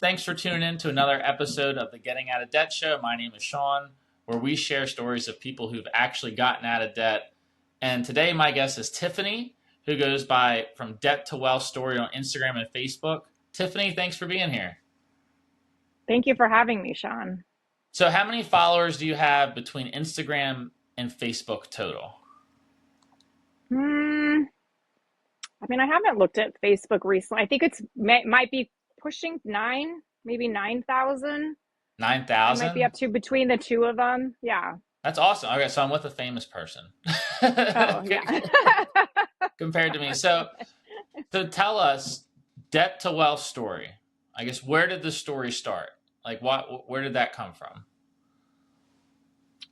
Thanks for tuning in to another episode of the Getting Out of Debt Show. My name is Sean, where we share stories of people who've actually gotten out of debt. And today my guest is Tiffany, who goes by From Debt to Wealth Story on Instagram and Facebook. Tiffany, thanks for being here. Thank you for having me, Sean. So how many followers do you have between Instagram and Facebook total? I haven't looked at Facebook recently. I think might be pushing maybe 9,000. 9,000? I might be up to between the two of them. Yeah. That's awesome. Okay, so I'm with a famous person. Oh, yeah. Compared to me. So tell us, Debt to Wealth Story. I guess, where did the story start? Like, where did that come from?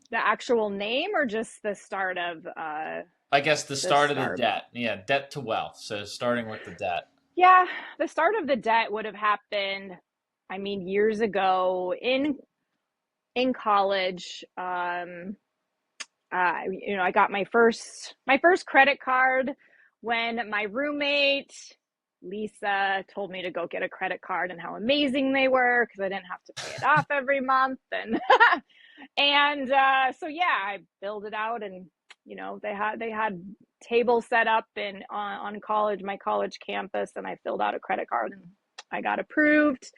The actual name or just the start of... I guess the start of the debt. Yeah, debt to wealth. So starting with the debt. Yeah, the start of the debt would have happened, years ago in college. I got my first credit card when my roommate Lisa told me to go get a credit card and how amazing they were because I didn't have to pay it off every month. And so I billed it out, and they had tables set up on my college campus, and I filled out a credit card and I got approved.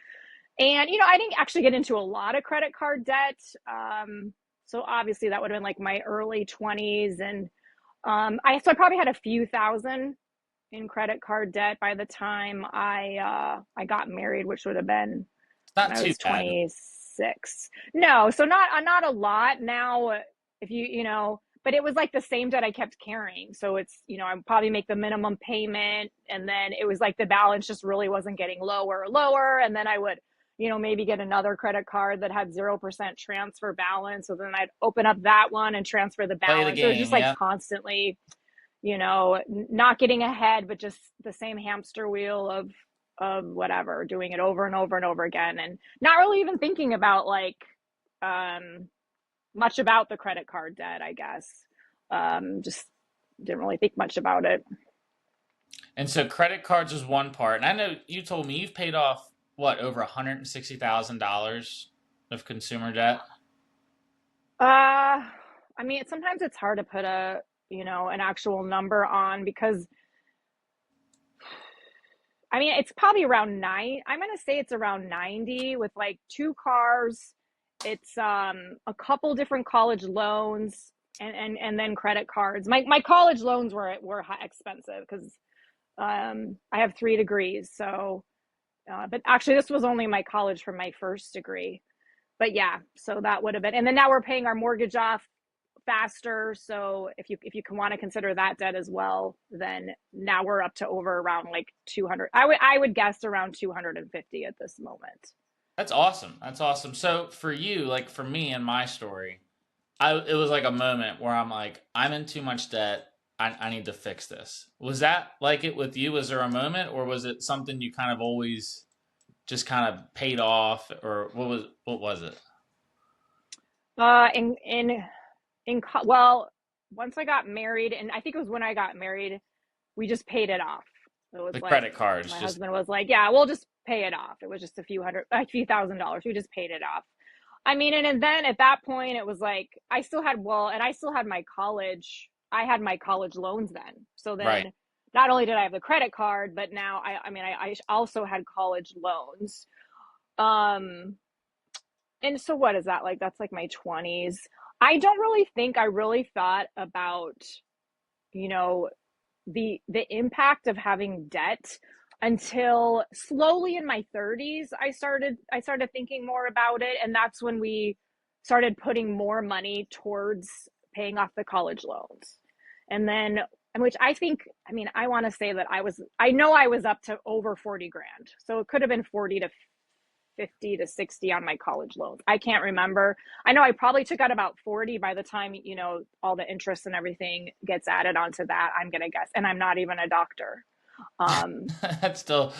And I didn't actually get into a lot of credit card debt. So obviously that would have been like my early 20s, and I probably had a few thousand in credit card debt by the time I got married, which would have been not when I too was bad. 26. No, so not a lot now. But it was like the same debt I kept carrying. So it's, I probably make the minimum payment, and then it was like the balance just really wasn't getting lower. And then I would, maybe get another credit card that had 0% transfer balance. So then I'd open up that one and transfer the balance. It was just like constantly, not getting ahead, but just the same hamster wheel of whatever, doing it over and over and over again, and not really even thinking about much about the credit card debt, I guess. Just didn't really think much about it. And so credit cards is one part. And I know you told me you've paid off, over $160,000 of consumer debt? Sometimes it's hard to put an actual number on because, it's probably around I'm going to say it's around 90 with like 2 cars. It's a couple different college loans and then credit cards. My college loans were expensive because I have 3 degrees. So, but actually this was only my college for my first degree. But yeah, so that would have been, and then now we're paying our mortgage off faster. So if you can want to consider that debt as well, then now we're up to over around like 200. I would guess around 250 at this moment. That's awesome. So for you, like for me and my story, it was like a moment where I'm like, I'm in too much debt. I need to fix this. Was that like it with you? Was there a moment, or was it something you kind of always just kind of paid off, or what was it? Well, once I got married, and I think it was when I got married, we just paid it off. It was the credit cards. My husband was like, yeah, we'll just pay it off. It was just a few $1,000. We just paid it off. And then at that point it was like, I still had my college. I had my college loans then. So then right. Not only did I have the credit card, but now I also had college loans. And so what is that like? That's like my 20s. I don't really think I really thought about, the impact of having debt until slowly in my 30s. I started thinking more about it, and that's when we started putting more money towards paying off the college loans. And then, which I think, I want to say that I know I was up to over 40 grand. So it could have been 40 to 50 to 60 on my college loans. I can't remember. I know I probably took out about 40 by the time, all the interest and everything gets added onto that, I'm going to guess. And I'm not even a doctor. That's still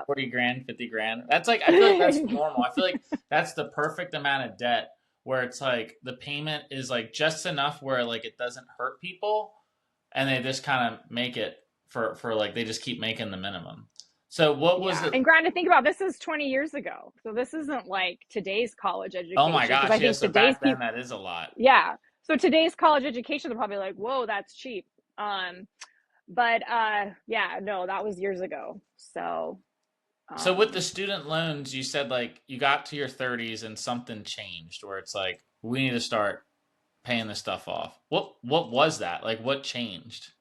40 grand, 50 grand. That's like, I feel like that's normal. I feel like that's the perfect amount of debt where it's like the payment is like just enough where like it doesn't hurt people, and they just kind of make it for like, they just keep making the minimum. So what was Yeah. it? And granted, think about this is 20 years ago. So this isn't like today's college Oh my education. Because I gosh, yeah. think So today's back then, people, that is a lot. yeah. So today's college education, they're probably like, whoa, that's cheap. Um, but yeah, no, that was years ago. So So with the um student loans, you said like you got to your 30s and something changed where it's like we need to start paying this stuff off. What was that? Like what changed?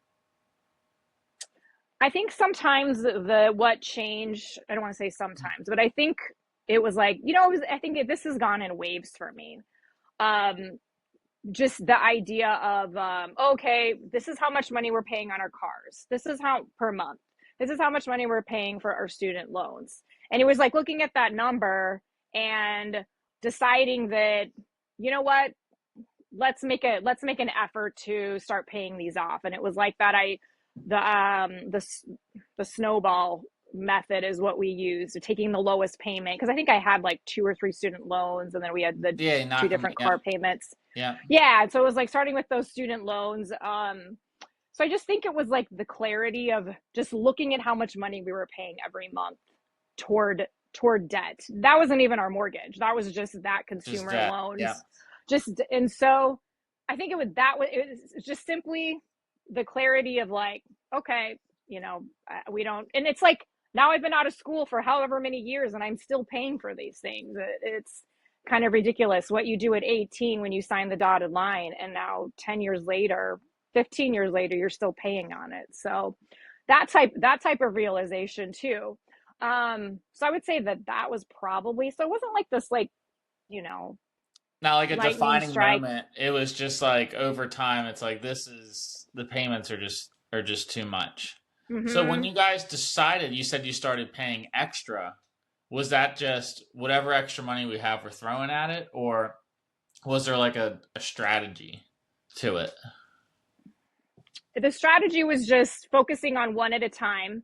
I think sometimes the what changed, I don't want to say sometimes, but I think it was like, I think this has gone in waves for me. Um, just the idea of, okay, this is how much money we're paying on our cars. This is how per month. This is how much money we're paying for our student loans. And it was like looking at that number and deciding that, you know what, let's make an effort to start paying these off. And it was like that. The snowball method is what we used, taking the lowest payment, because I think I had like two or three student loans, and then we had the Yeah, two knock them. different Yeah, car payments. yeah. Yeah, so it was like starting with those student loans. So I just think it was like the clarity of just looking at how much money we were paying every month toward toward debt. That wasn't even our mortgage. That was just that Just consumer that. Yeah. loans. Just and so I think it was just simply the clarity of like, okay, we don't, and it's like now I've been out of school for however many years and I'm still paying for these things. It's kind of ridiculous what you do at 18 when you sign the dotted line, and now 10 years later, 15 years later, you're still paying on it. So that type of realization too. So I would say that was probably, so it wasn't like this, like, you know, Now, like a lightning defining strike. moment, it was just like over time, it's like this is the payments are just too much. So when Mm-hmm. you guys decided, you said you started paying extra. Was that just whatever extra money we have, we're throwing at it, or was there like a strategy to it? The strategy was just focusing on one at a time,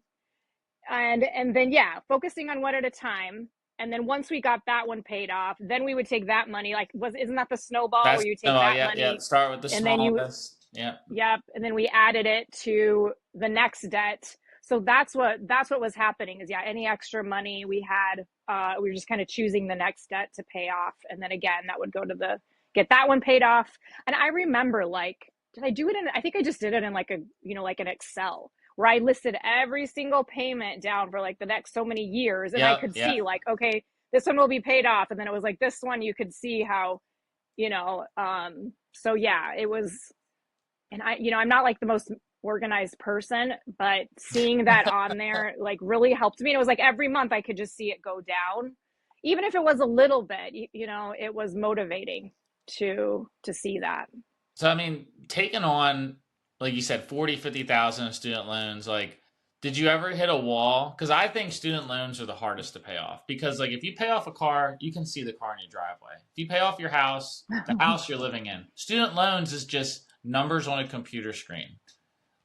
and then yeah, focusing on one at a time. And then once we got that one paid off, then we would take that money, like, was isn't that the snowball That's where you take oh that yeah, yeah. money Start with the and then you, smallest. Yeah. yep, and then we added it to the next debt. So that's what was happening is, yeah, any extra money we had, we were just kind of choosing the next debt to pay off, and then again that would go to the get that one paid off. And I remember, like, did I do it in, I think I just did it in like a, like an Excel, where I listed every single payment down for like the next so many years, and I Yep. could Yeah. see like, okay, this one will be paid off, and then it was like this one, you could see how, so yeah, it was. And I'm not like the most organized person, but seeing that on there like really helped me. And it was like every month I could just see it go down, even if it was a little bit. It was motivating to see that. So I mean, taking on like you said, 40, 50,000 of student loans, like did you ever hit a wall? Because I think student loans are the hardest to pay off. Because like if you pay off a car, you can see the car in your driveway. If you pay off your house, the house you're living in. Student loans is just numbers on a computer screen.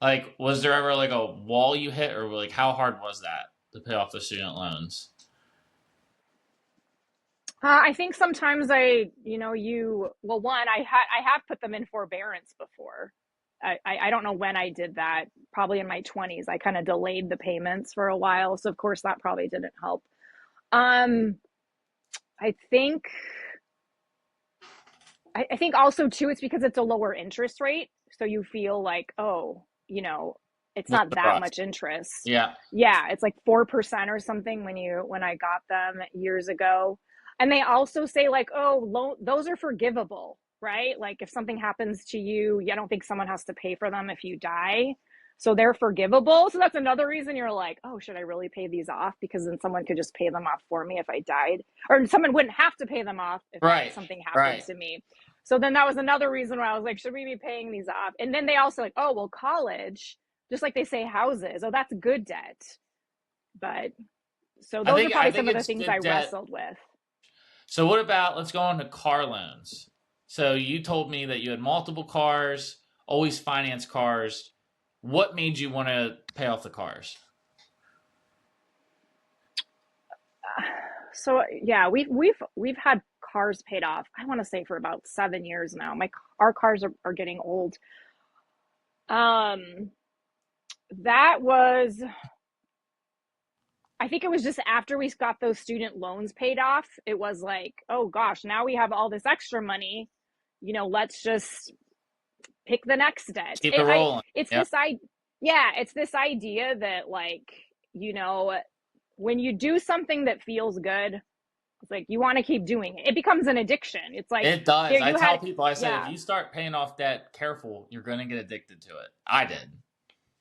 Like, was there ever like a wall you hit, or like how hard was that to pay off the student loans? I think sometimes well, one, I have put them in forbearance before. I don't know when I did that. Probably in my 20s. I kind of delayed the payments for a while, so of course that probably didn't help. Um, I think I think also too, it's because it's a lower interest rate, so you feel like, oh, it's What's not the that rush? much interest. Yeah. Yeah, it's like 4% or something when I got them years ago. And they also say like, oh, those are forgivable, right? Like if something happens to you, I don't think someone has to pay for them if you die. So they're forgivable. So that's another reason you're like, oh, should I really pay these off? Because then someone could just pay them off for me if I died, or someone wouldn't have to pay them off if Right. something happened Right. to me. So then that was another reason why I was like, should we be paying these off? And then they also like, oh, well, college, just like they say houses, oh, that's good debt. But so I those are think I probably think some of the it's things I good debt. wrestled with. So what about let's go on to car loans. So you told me that you had multiple cars, always finance cars. What made you want to pay off the cars? So yeah, we've had cars paid off. I want to say for about 7 years now. Our cars are getting old. Um, that was, I think it was just after we got those student loans paid off, it was like, oh gosh, now we have all this extra money. Let's just pick the next debt. Keep it rolling. It's Yep. yeah, it's this idea that like, you know, when you do something that feels good, it's like you want to keep doing it. It becomes an addiction. It's like It does. there I you tell had, people, I said, if yeah. you start paying off debt, careful, you're going to get addicted to it. I did.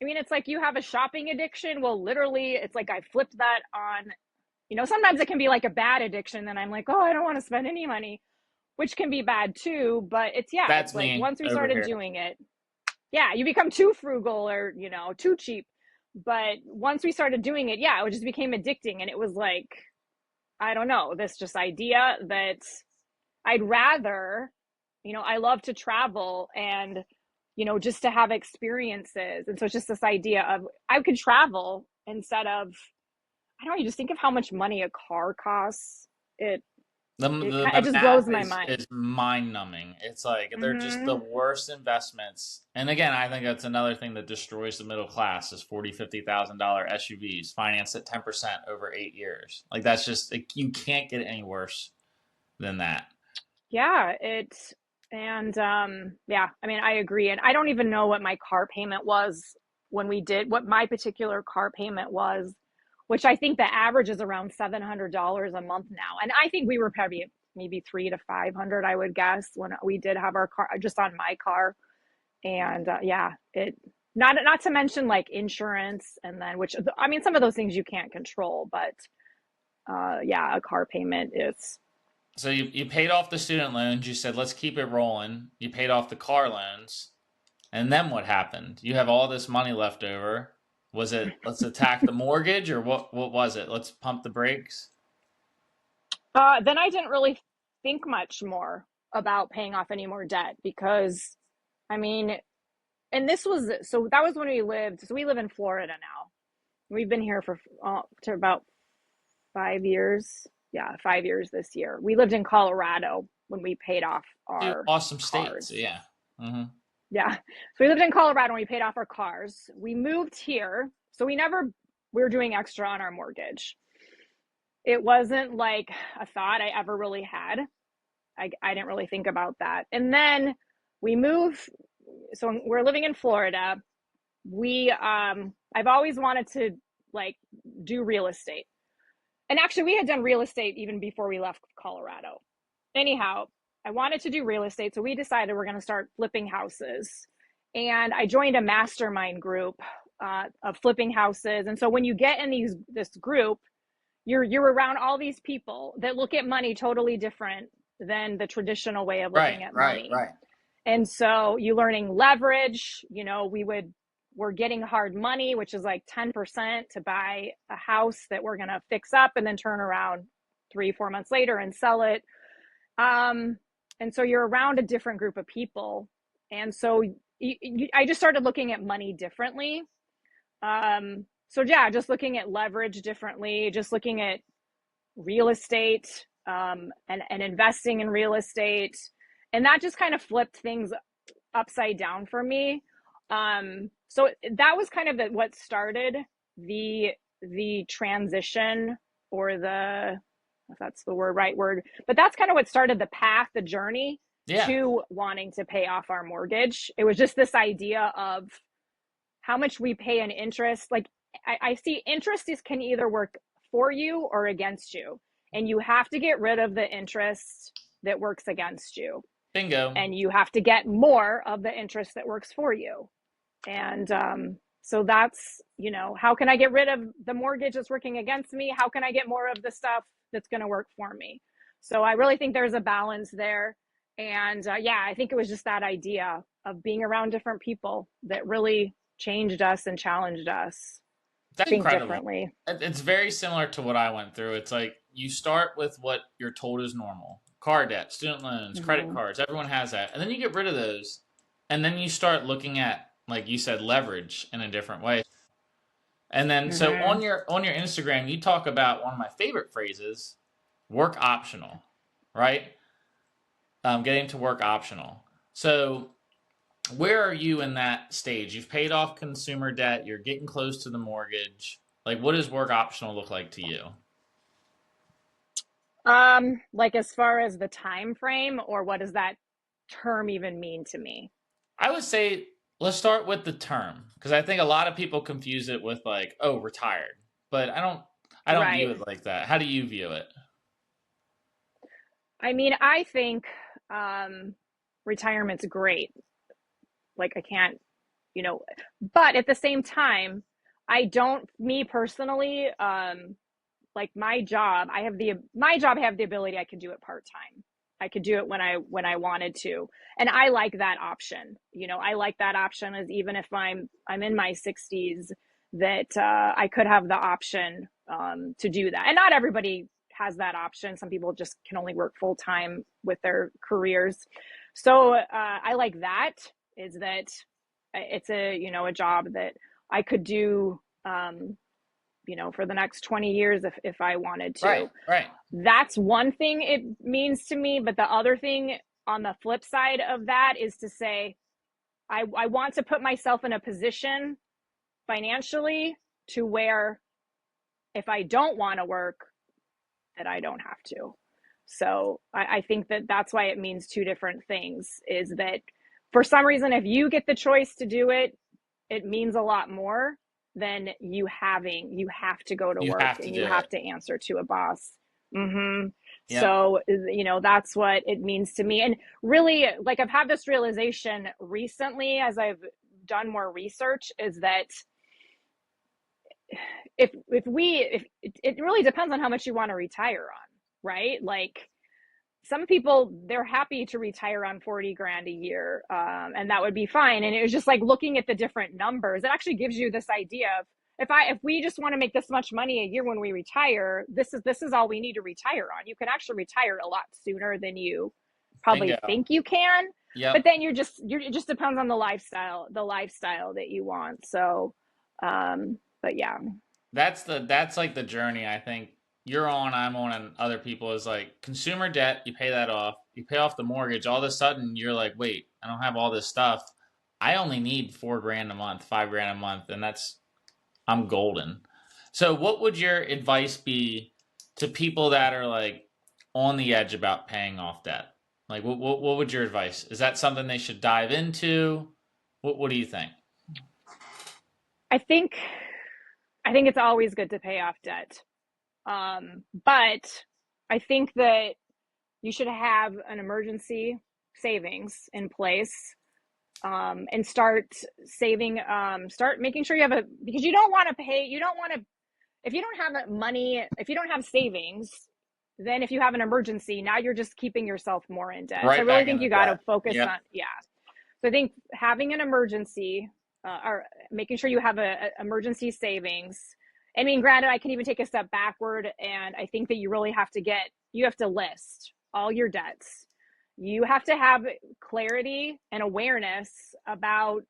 I mean, it's like you have a shopping addiction. Well, literally, it's like I flipped that on. Sometimes it can be like a bad addiction. Then I'm like, oh, I don't want to spend any money, which can be bad too. But yeah, That's it's like me once we over started here. doing it, yeah, you become too frugal or, too cheap. But once we started doing it, yeah, it just became addicting. And it was like, I don't know, this just idea that I'd rather, I love to travel and, just to have experiences. And so it's just this idea of I could travel instead of, I don't know, you just think of how much money a car costs. It, it The just blows math my is mind. mind numbing. It's like they're just the Mm-hmm. worst investments. And again, I think that's another thing that destroys the middle class is $40,000, $50,000 SUVs financed at 10% over 8 years. Like that's just like, you can't get any worse than that. Yeah, and yeah, I mean, I agree. And I don't even know what my car payment was when we did what my particular car payment was, which I think the average is around $700 a month now. And I think we were probably maybe 300 to 500, I would guess, when we did have our car just on my car. And yeah, it not to mention like insurance, and then which I mean, some of those things you can't control, but yeah, a car payment is. So you paid off the student loans. You said, let's keep it rolling. You paid off the car loans. And then what happened? You have all this money left over. Was it let's attack the mortgage or what was it? Let's pump the brakes? Then I didn't really think much more about paying off any more debt because, I mean, and this was so that was when we lived. So we live in Florida now. We've been here for to about 5 years. Yeah, 5 years this year. We lived in Colorado when we paid off Two our awesome states. cars. Yeah. Hmm. Yeah. So we lived in Colorado when we paid off our cars. We moved here. So we were doing extra on our mortgage. It wasn't like a thought I ever really had. I didn't really think about that. And then we moved. So we're living in Florida. I've always wanted to like do real estate. And actually we had done real estate even before we left Colorado. Anyhow, I wanted to do real estate. So we decided we're going to start flipping houses. And I joined a mastermind group of flipping houses. And so when you get in this group, you're around all these people that look at money totally different than the traditional way of Right, looking at right, money. right. And so you learning leverage, we're getting hard money, which is like 10% to buy a house that we're going to fix up and then turn around 3, 4 months later and sell it. And so you're around a different group of people. And so I just started looking at money differently. So yeah, just looking at leverage differently, just looking at real estate, and investing in real estate. And that just kind of flipped things upside down for me. So that was kind of what started the transition, or if that's the right word, but that's kind of what started the path, the journey Yeah. to wanting to pay off our mortgage. It was just this idea of how much we pay in interest. Like I see interest can either work for you or against you. And you have to get rid of the interest that works against you. Bingo. And you have to get more of the interest that works for you. And so that's, how can I get rid of the mortgage that's working against me? How can I get more of the stuff that's going to work for me? So I really think there's a balance there. And yeah, I think it was just that idea of being around different people that really changed us and challenged us to That's think incredible. differently. It's very similar to what I went through. It's like you start with what you're told is normal. Car debt, student loans, credit Mm-hmm. cards, everyone has that. And then you get rid of those. And then you start looking at, like you said, leverage in a different way. And then so Mm-hmm. on your Instagram, you talk about one of my favorite phrases, work optional, right? Getting to work optional. So where are you in that stage? You've paid off consumer debt, you're getting close to the mortgage. Like, what does work optional look like to you? Like as far as the time frame, or what does that term even mean to me? I would say let's start with the term because I think a lot of people confuse it with like, oh, retired. But I don't view Right. it like that. How do you view it? I mean, I think retirement's great. Like I can't, you know, but at the same time, I don't, me personally, like my job, I have the ability, I could do it part-time. I could do it when I wanted to. And I like that option. I like that option, as even if I'm in my 60s, that I could have the option to do that. And not everybody has that option. Some people just can only work full time with their careers. So I like that, is that it's a job that I could do for the next 20 years if I wanted Right, to. right. That's one thing it means to me. But the other thing on the flip side of that is to say, I want to put myself in a position financially to where if I don't want to work, that I don't have to. So I think that that's why it means two different things, is that for some reason, if you get the choice to do it, it means a lot more than you have to go to You work have to and you do have it. to answer to a boss. hmm Yep. So, that's what it means to me. And really, like, I've had this realization recently as I've done more research, is that if it really depends on how much you want to retire on, right? Like, some people, they're happy to retire on 40 grand a year, and that would be fine. And it was just like looking at the different numbers, it actually gives you this idea of, if we just want to make this much money a year when we retire, this is all we need to retire on. You can actually retire a lot sooner than you probably Bingo. think you can. But Yep. then it just depends on the lifestyle that you want. So but yeah. That's like the journey I think you're on, I'm on, and other people is like consumer debt, you pay that off, you pay off the mortgage, all of a sudden you're like, wait, I don't have all this stuff. I only need 4 grand a month, 5 grand a month, and I'm golden. So what would your advice be to people that are like on the edge about paying off debt? Like what would your advice? Is that something they should dive into? What do you think? I think I think it's always good to pay off debt. But I think that you should have an emergency savings in place, and start saving, start making sure you have because you don't want to, if you don't have money, if you don't have savings, then if you have an emergency, now you're just keeping yourself more in debt. So I Right really back think into you got to debt. focus Yep. on, yeah. So I think having an emergency, or making sure you have a emergency savings. I mean, granted, I can even take a step backward, and I think that you have to list all your debts. You have to have clarity and awareness about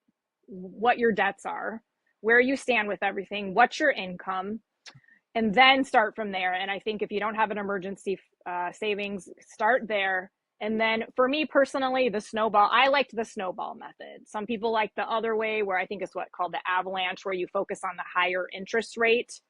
what your debts are, where you stand with everything, what's your income, and then start from there. And I think if you don't have an emergency savings, start there. And then for me personally, I liked the snowball method. Some people like the other way, where I think it's what called the avalanche, where you focus on the higher interest rate.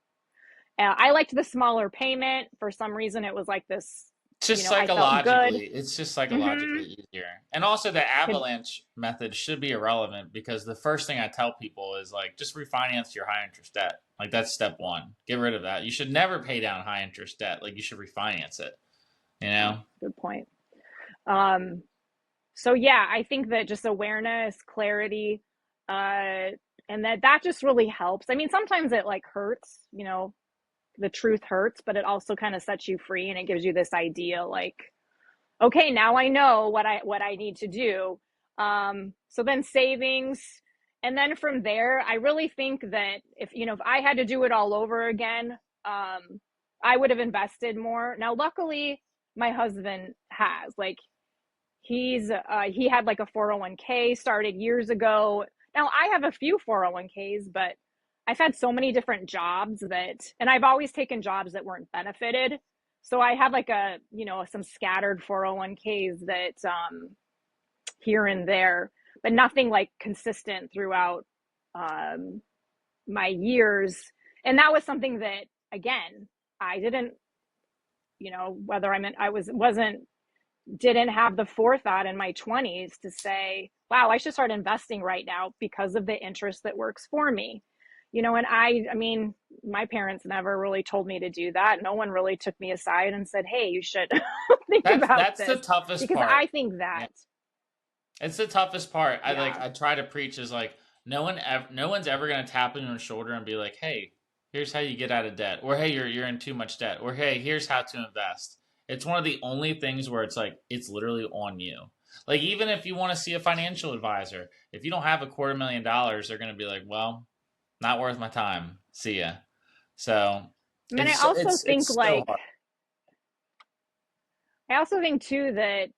I liked the smaller payment. For some reason, it was like this, It's just I felt good. psychologically, it's just Mm-hmm. psychologically easier. And also the Could, avalanche method should be irrelevant because the first thing I tell people is like just refinance your high interest debt. Like that's step one. Get rid of that. You should never pay down high interest debt. Like you should refinance it, you yeah, know? good point. Um, so yeah, I think that just awareness, clarity, uh, and that just really helps. I mean, sometimes it like hurts, the truth hurts, but it also kind of sets you free, and it gives you this idea, like, okay, now I know what I need to do. So then savings, and then from there, I really think that if I had to do it all over again, I would have invested more. Now, luckily, my husband has, like, he had like a 401k started years ago. Now I have a few 401ks, but I've had so many different jobs and I've always taken jobs that weren't benefited. So I had like some scattered 401ks that, here and there, but nothing like consistent throughout, my years. And that was something that, again, I didn't, whether I wasn't, didn't have the forethought in my 20s to say, wow, I should start investing right now because of the interest that works for me. And I mean, my parents never really told me to do that. No one really took me aside and said, hey, you should think about That's the this, toughest because part. I think Yeah. that, It's the toughest part. yeah. I try to preach is like no one's ever gonna tap you on the shoulder and be like, "Hey, here's how you get out of debt," or "Hey, you're in too much debt," or "Hey, here's how to invest." It's one of the only things where it's like it's literally on you. Like even if you want to see a financial advisor, if you don't have $250,000, they're gonna be like, "Well, not worth my time. See ya." So I mean, it's so hard. I also think too that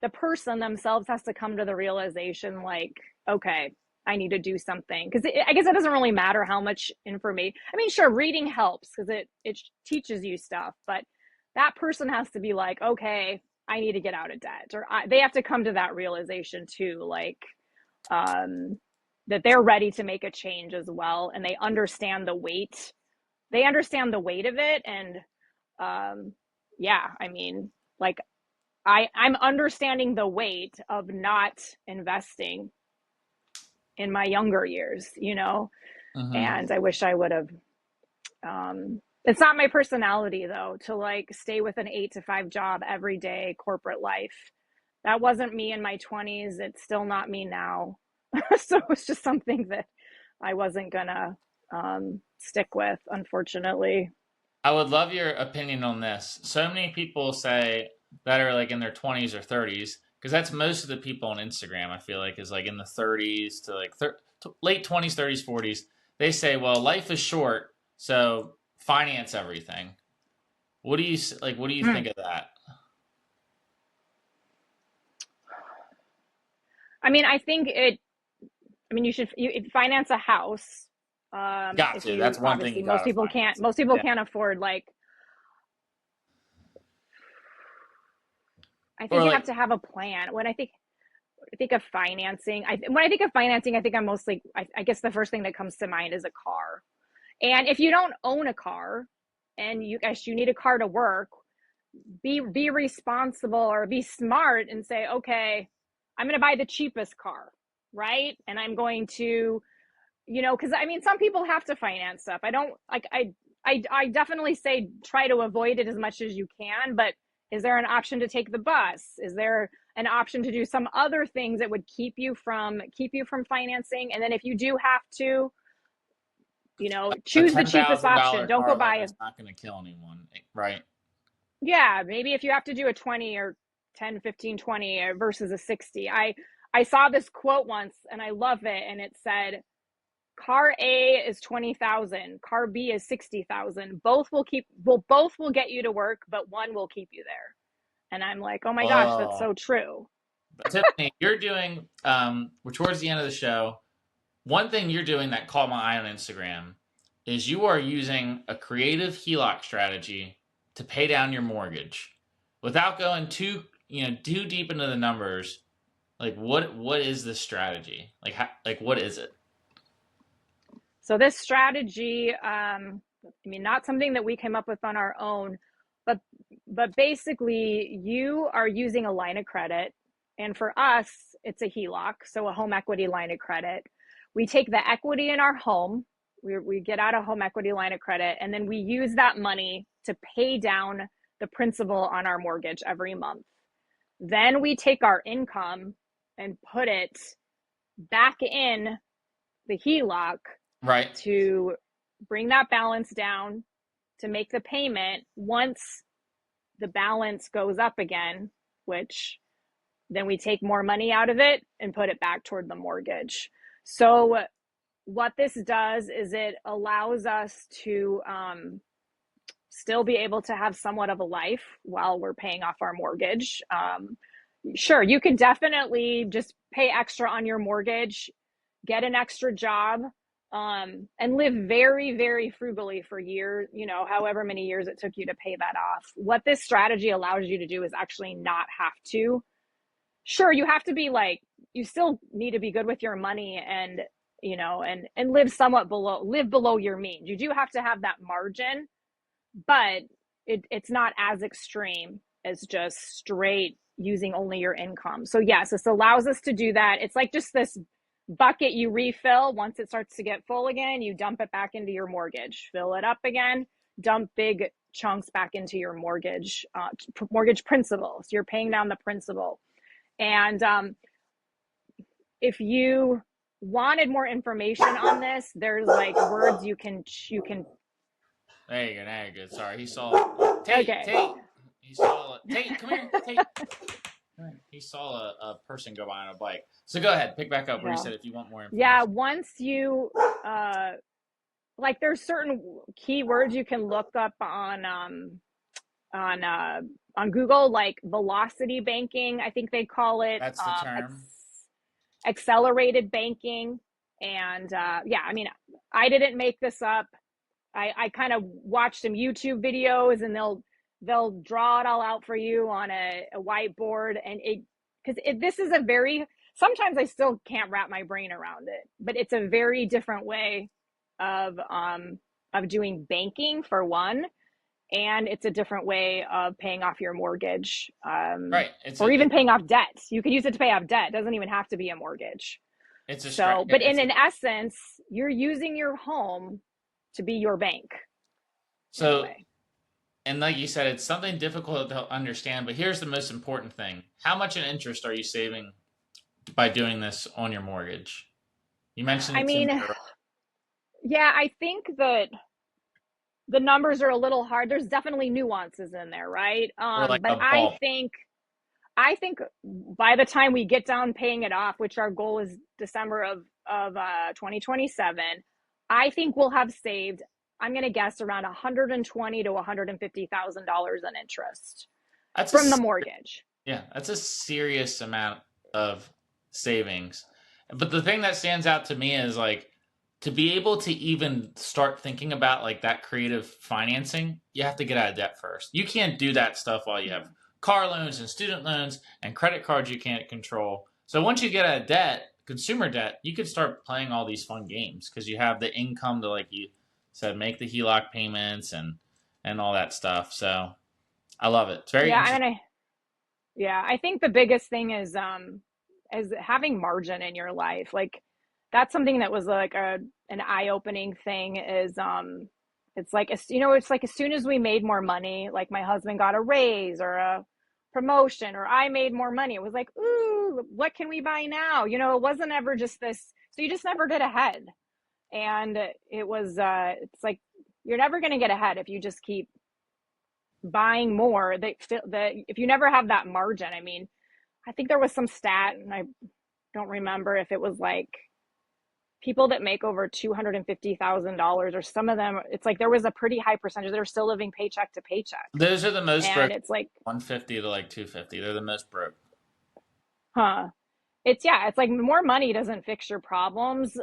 the person themselves has to come to the realization, like, okay, I need to do something. Because I guess it doesn't really matter how much information. I mean, sure, reading helps because it teaches you stuff, but that person has to be like, okay, I need to get out of debt, or they have to come to that realization too, like, um, that they're ready to make a change as well, and they understand the weight. They understand the weight of it, and um, yeah, I mean, like, I'm understanding the weight of not investing in my younger years. Hmm. And I wish I would have. It's not my personality though to like stay with an 8 to 5 job every day, corporate life. That wasn't me in my 20s. It's still not me now. So it's just something that I wasn't gonna stick with, unfortunately. I would love your opinion on this. So many people say that are like in their 20s or 30s, because that's most of the people on Instagram, I feel like, is like in the 30s to like late 20s, 30s, 40s. They say, well, life is short, so finance everything. What do you like? What do you Hmm. think of that? I mean, I think it. I mean, you finance a house. Got If to. you That's one thing obviously you got most to people can't finance. most people Yeah. can't afford, like, I think Or you have like, to have a plan. I think of financing, when I think of financing, I think I'm mostly, I guess the first thing that comes to mind is a car. And if you don't own a car and you need a car to work, be responsible or be smart and say, okay, I'm going to buy the cheapest car, right? And I'm going to, because I mean, some people have to finance stuff. I don't like, I definitely say try to avoid it as much as you can, but is there an option to take the bus? Is there an option to do some other things that would keep you from financing? And then if you do have to, a choose the cheapest option. $10,000 Don't go car loan buy a, is not going to kill anyone, right? yeah, maybe if you have to do a 20 or 10, 15, 20 versus a 60. I saw this quote once and I love it, and it said, car A is 20,000, car B is 60,000. Both will get you to work, but one will keep you there. And I'm like, oh my gosh, that's Oh, so true. but Tiffany, you're doing. We're towards the end of the show. One thing you're doing that caught my eye on Instagram is you are using a creative HELOC strategy to pay down your mortgage without going too deep into the numbers. Like what is this strategy? Like what is it? So this strategy, I mean, not something that we came up with on our own, but basically you are using a line of credit, and for us, it's a HELOC, so a home equity line of credit. We take the equity in our home, we get out a home equity line of credit, and then we use that money to pay down the principal on our mortgage every month. Then we take our income and put it back in the HELOC Right. to bring that balance down, to make the payment once the balance goes up again, which then we take more money out of it and put it back toward the mortgage. So what this does is it allows us to still be able to have somewhat of a life while we're paying off our mortgage. Sure, you could definitely just pay extra on your mortgage, get an extra job, and live very, very frugally for years, however many years it took you to pay that off. What this strategy allows you to do is actually not have to. Sure, you have to be like, you still need to be good with your money and and live below your means. You do have to have that margin, but it's not as extreme as just straight using only your income. So yes, this allows us to do that. It's like just this bucket you refill. Once it starts to get full again, you dump it back into your mortgage, fill it up again, dump big chunks back into your mortgage principal. So you're paying down the principal. And if you wanted more information on this, there's like words you can. There you go. There you go. Sorry, he saw it. Okay. Tate. He saw it. Tate, come here. Tate. He saw a person go by on a bike. So go ahead, pick back up where you Yeah. said if you want more Yeah. information. Once you like, there's certain keywords you can look up on uh, on Google, like velocity banking, I think they call it, That's the term. accelerated banking. And yeah, I mean, I didn't make this up. I kind of watched some YouTube videos, and they'll draw it all out for you on a whiteboard. And this is a very, sometimes I still can't wrap my brain around it, but it's a very different way of doing banking, for one, and it's a different way of paying off your mortgage, Right. or even paying off debt. You could use it to pay off debt. It doesn't even have to be a mortgage. It's a So, but it's in essence, you're using your home to be your bank in a so way. and like you said, it's something difficult to understand. But here's the most important thing: how much in interest are you saving by doing this on your mortgage? You mentioned I it to me mean, yeah, I think that the numbers are a little hard. There's definitely nuances in there, right? or like But a I ball. think I think by the time we get down paying it off, which our goal is December of 2027, I think we'll have saved, I'm going to guess, around 120 to 150,000 dollars in interest That's from the a mortgage. Yeah, that's a serious amount of savings. But the thing that stands out to me is like to be able to even start thinking about like that creative financing, you have to get out of debt first. You can't do that stuff while you have car loans and student loans and credit cards you can't control. So once you get out of debt, consumer debt, you can start playing all these fun games because you have the income to, like you said, make the HELOC payments and all that stuff. So I love it. It's very Yeah, interesting. I think the biggest thing is having margin in your life. Like, that's something that was like an eye-opening thing. Is it's like, it's like as soon as we made more money, like my husband got a raise or a promotion, or I made more money, it was like, ooh, what can we buy now? It wasn't ever just this. So you just never get ahead. And it's like you're never going to get ahead if you just keep buying more. That if you never have that margin, I mean, I think there was some stat, and I don't remember if it was like people that make over $250,000, or some of them, it's like there was a pretty high percentage that are still living paycheck to paycheck. Those are the most And broke. it's like, 150 to like 250. They're the most broke. huh. It's like more money doesn't fix your problems.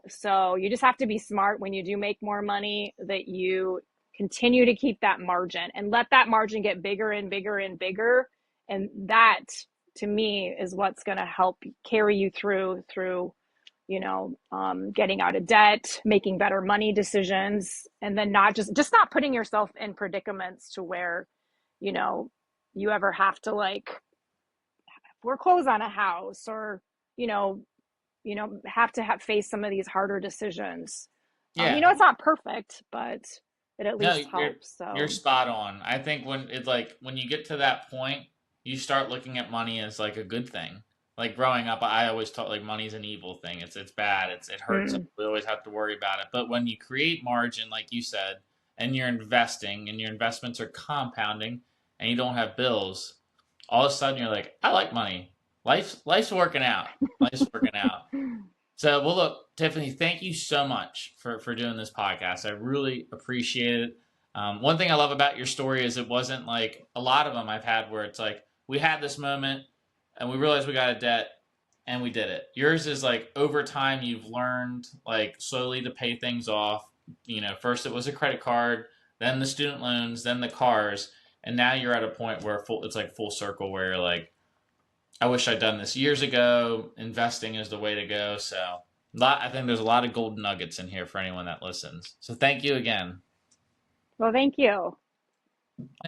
So you just have to be smart when you do make more money, that you continue to keep that margin and let that margin get bigger and bigger and bigger. And that, to me, is what's going to help carry you through getting out of debt, making better money decisions, and then not not putting yourself in predicaments to where, you know, you ever have to like foreclose on a house, or you know have to face some of these harder decisions. Yeah. It's not perfect, but it at No, least helps. you're So spot on. I think when you get to that point, you start looking at money as like a good thing. Like growing up, I always thought like money's an evil thing. It's bad. It hurts us. mm, We always have to worry about it. But when you create margin, like you said, and you're investing, and your investments are compounding, and you don't have bills, all of a sudden you're like, I like money. Life's working out. Life's working out. So, well, look, Tiffany, thank you so much for doing this podcast. I really appreciate it. One thing I love about your story is it wasn't like a lot of them I've had where it's like we had this moment and we realized we got a debt and we did it. Yours is like over time you've learned like slowly to pay things off. First it was a credit card, then the student loans, then the cars, and now you're at a point where it's like full circle where you're like, I wish I'd done this years ago. Investing is the way to go. So I think there's a lot of gold nuggets in here for anyone that listens. So thank you again. Well, thank you.